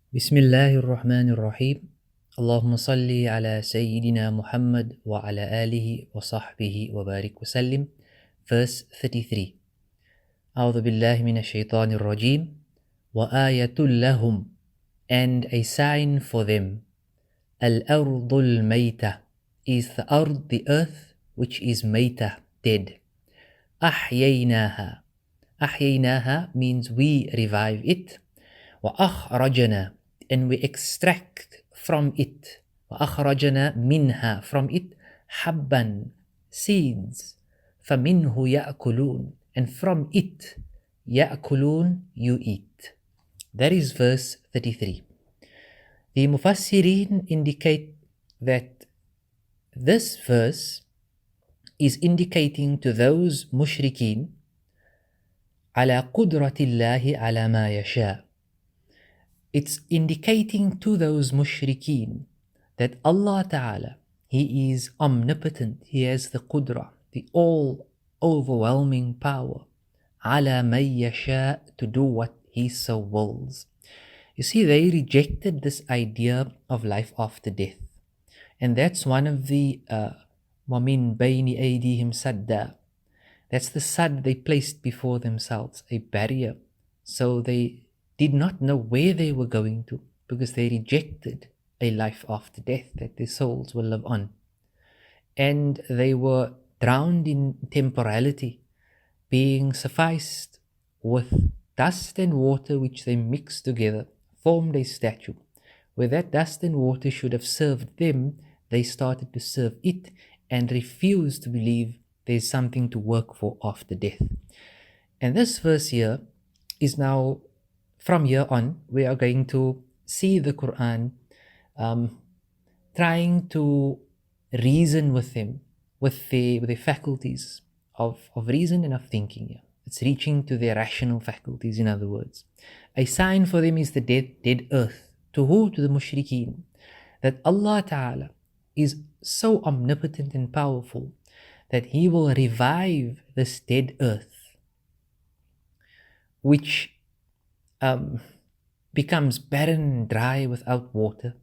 بسم الله الرحمن الرحيم اللهم صل على سيدنا محمد وعلى آله وصحبه وبارك وسلم. Verse 33. أعوذ بالله من الشيطان الرجيم. وآية لهم, and a sign for them. الأرض الميتة is the أرض, the earth, which is ميتة, dead. أحييناها. أحييناها means we revive it. وأخرجنا, and we extract from it. وأخرجنا منها, from it. حبا, seeds. فمنه يأكلون, and from it. يأكلون, you eat. That is verse 33. The Mufassirin indicate that this verse is indicating to those mushrikeen على قدرة الله على ما يشاء. It's indicating to those mushrikeen that Allah Ta'ala, He is omnipotent, He has the qudra, the all-overwhelming power, ala may yasha, to do what He so wills. You see, they rejected this idea of life after death. And that's one of the وَمِن بَيْنِ أَيْدِيهِمْ سَدًّا. That's the sad they placed before themselves, a barrier. So they did not know where they were going to, because they rejected a life after death, that their souls will live on. And they were drowned in temporality, being sufficed with dust and water which they mixed together, formed a statue. Where that dust and water should have served them, they started to serve it and refused to believe there's something to work for after death. And this verse here is now, from here on, we are going to see the Quran trying to reason with them, with their faculties of reason and of thinking. Yeah. It's reaching to their rational faculties, in other words. A sign for them is the dead earth. To who? To the mushrikeen. That Allah Ta'ala is so omnipotent and powerful that He will revive this dead earth, which becomes barren and dry without water.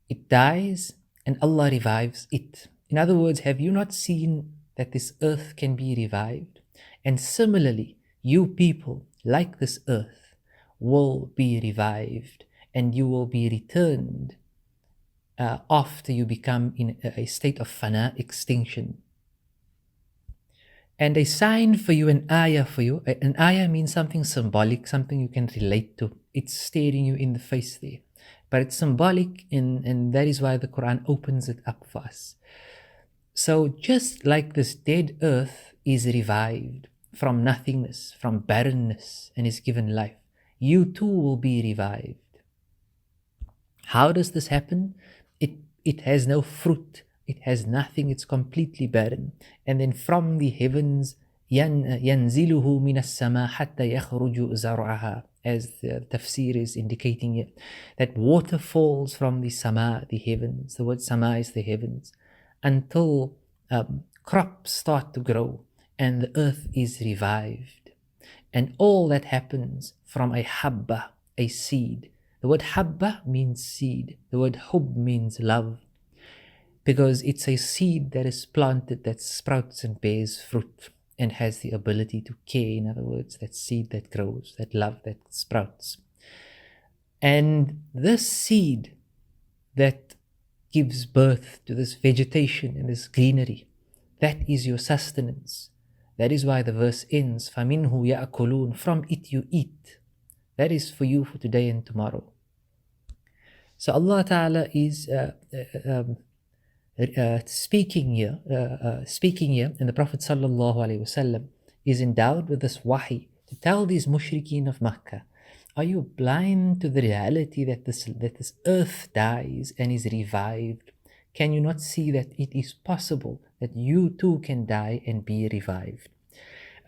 It dies and Allah revives it. In other words, have you not seen that this earth can be revived? And similarly, you people, like this earth, will be revived and you will be returned after you become in a state of fana, extinction. And a sign for you, an ayah for you. An ayah means something symbolic, something you can relate to. It's staring you in the face there. But it's symbolic, and that is why the Quran opens it up for us. So just like this dead earth is revived from nothingness, from barrenness, and is given life, you too will be revived. How does this happen? It has no fruit. It has nothing, it's completely barren. And then from the heavens, يَنْزِلُهُ مِنَ السَّمَاءِ حَتَّى يَخْرُجُ زَرْعَهَا, as the Tafsir is indicating it, that water falls from the sama, the heavens. The word sama is the heavens, until crops start to grow and the earth is revived. And all that happens from a habba, a seed. The word habba means seed. The word hub means love. Because it's a seed that is planted, that sprouts and bears fruit and has the ability to care. In other words, that seed that grows, that love that sprouts. And this seed that gives birth to this vegetation and this greenery, that is your sustenance. That is why the verse ends, فَمِنْهُ يَأْكُلُونَ, from it you eat. That is for you for today and tomorrow. So Allah Ta'ala is speaking here, and the Prophet Sallallahu Alaihi Wasallam is endowed with this wahi to tell these mushrikeen of Makkah, are you blind to the reality that this earth dies and is revived? Can you not see that it is possible that you too can die and be revived?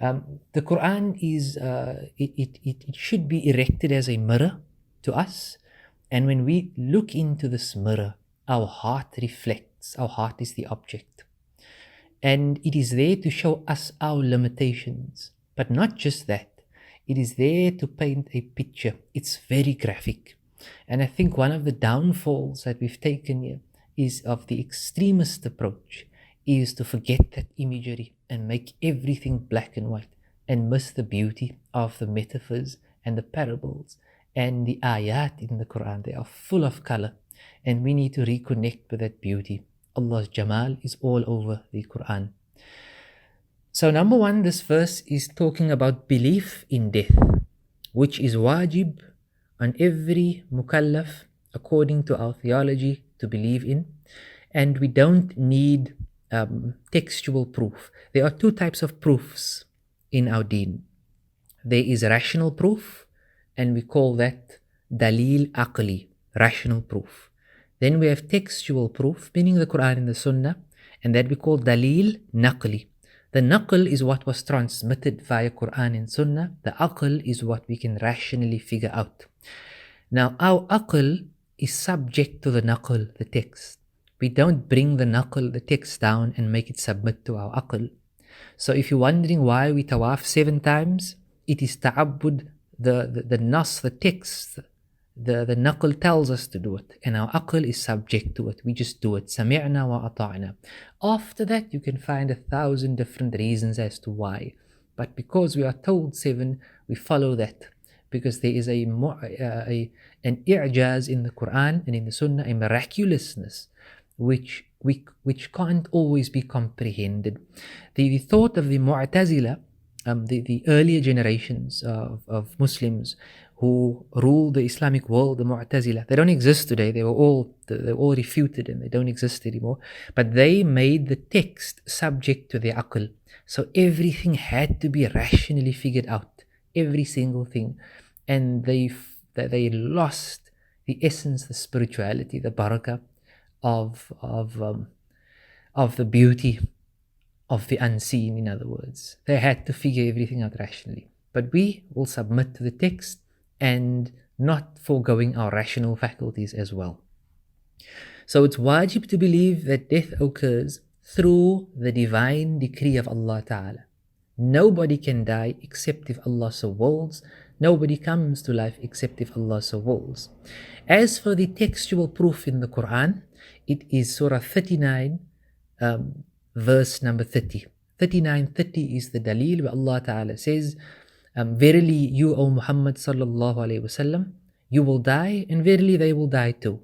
The Quran is, it should be erected as a mirror to us, and when we look into this mirror, our heart reflects. Our heart is the object. And it is there to show us our limitations. But not just that. It is there to paint a picture. It's very graphic. And I think one of the downfalls that we've taken here is of the extremist approach is to forget that imagery and make everything black and white and miss the beauty of the metaphors and the parables and the ayat in the Quran. They are full of color, and we need to reconnect with that beauty. Allah's Jamal is all over the Quran. So number one, this verse is talking about belief in death, which is wajib on every mukallaf according to our theology to believe in. And we don't need textual proof. There are two types of proofs in our deen. There is rational proof, and we call that dalil aqli, rational proof. Then we have textual proof, meaning the Quran and the Sunnah, and that we call dalil naqli. The naql is what was transmitted via Quran and Sunnah. The aql is what we can rationally figure out. Now, our aql is subject to the naql, the text. We don't bring the naql, the text down and make it submit to our aql. So if you're wondering why we tawaf 7 times, it is ta'abbud, the nas, the text, the naql tells us to do it, and our aql is subject to it. We just do it. Sami'na wa ata'na. After that, you can find 1,000 different reasons as to why. But because we are told 7, we follow that. Because there is an i'jaz in the Quran and in the Sunnah, a miraculousness which can't always be comprehended. The thought of the Mu'tazila, the earlier generations of Muslims who ruled the Islamic world, the Mu'tazila, they don't exist today. They were all refuted and they don't exist anymore. But they made the text subject to their aql. So everything had to be rationally figured out, every single thing. And they lost the essence, the spirituality, the barakah of the beauty of the unseen, in other words. They had to figure everything out rationally. But we will submit to the text and not foregoing our rational faculties as well. So it's wajib to believe that death occurs through the divine decree of Allah Ta'ala. Nobody can die except if Allah so wills. Nobody comes to life except if Allah so wills. As for the textual proof in the Quran, it is Surah 39, verse number 30. 39:30 is the dalil where Allah Ta'ala says, verily you, O Muhammad sallallahu alayhi wasallam, you will die, and verily they will die too.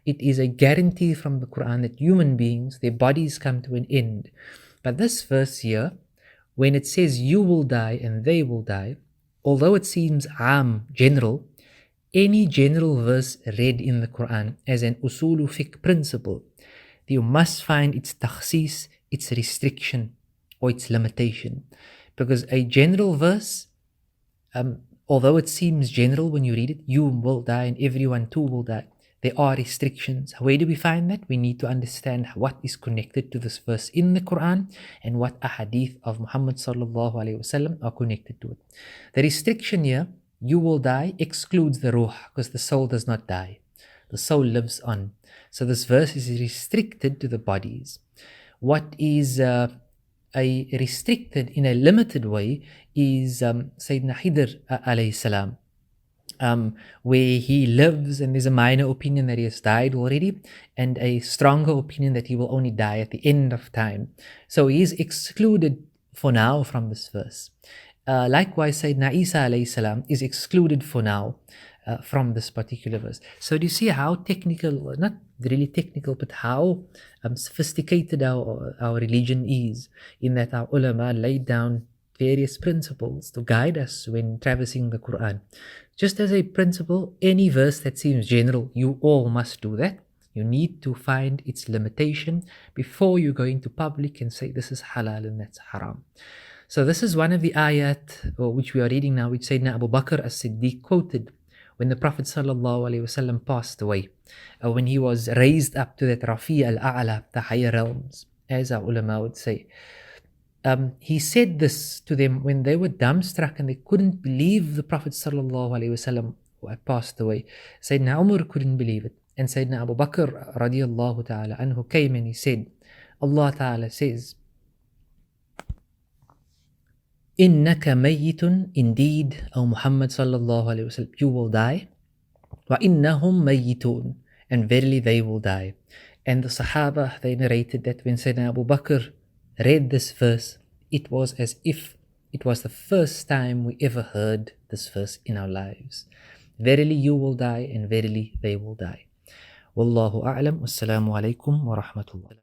It is a guarantee from the Quran that human beings, their bodies come to an end. But this verse here, when it says you will die and they will die, although it seems general, any general verse read in the Quran as an usulu fiqh principle, you must find its takhsis, its restriction, or its limitation. Because a general verse, although it seems general when you read it, you will die and everyone too will die, there are restrictions. Where do we find that? We need to understand what is connected to this verse in the Quran and what ahadith of Muhammad sallallahu alaihi wasallam are connected to it. The restriction here, you will die, excludes the ruh, because the soul does not die. The soul lives on. So this verse is restricted to the bodies. What is restricted in a limited way is Sayyidina Khidr alayhi salam, where he lives, and there's a minor opinion that he has died already, and a stronger opinion that he will only die at the end of time. So he is excluded for now from this verse. Likewise, Sayyidina Isa alayhi salam is excluded for now from this particular verse. So do you see how technical, not really technical, but how sophisticated our religion is, in that our ulama laid down various principles to guide us when traversing the Quran. Just as a principle, any verse that seems general, you all must do that. You need to find its limitation before you go into public and say this is halal and that's haram. So this is one of the ayat which we are reading now, which Sayyidina Abu Bakr as-Siddiq quoted when the Prophet ﷺ passed away, when he was raised up to that Rafi al-A'la, the higher realms, as our ulama would say. He said this to them when they were dumbstruck and they couldn't believe the Prophet ﷺ had passed away. Sayyidina Umar couldn't believe it. And Sayyidina Abu Bakr radiallahu ta'ala anhu came and he said, Allah Ta'ala says, إِنَّكَ مَيِّتٌ, indeed, O Muhammad sallallahu alayhi wa sallam, you will die. وَإِنَّهُمْ مَيِّتُونَ, and verily they will die. And the Sahaba, they narrated that when Sayyidina Abu Bakr read this verse, it was as if it was the first time we ever heard this verse in our lives. Verily you will die, and verily they will die. Wallahu a'lam. Wassalamu alaikum wa rahmatullah.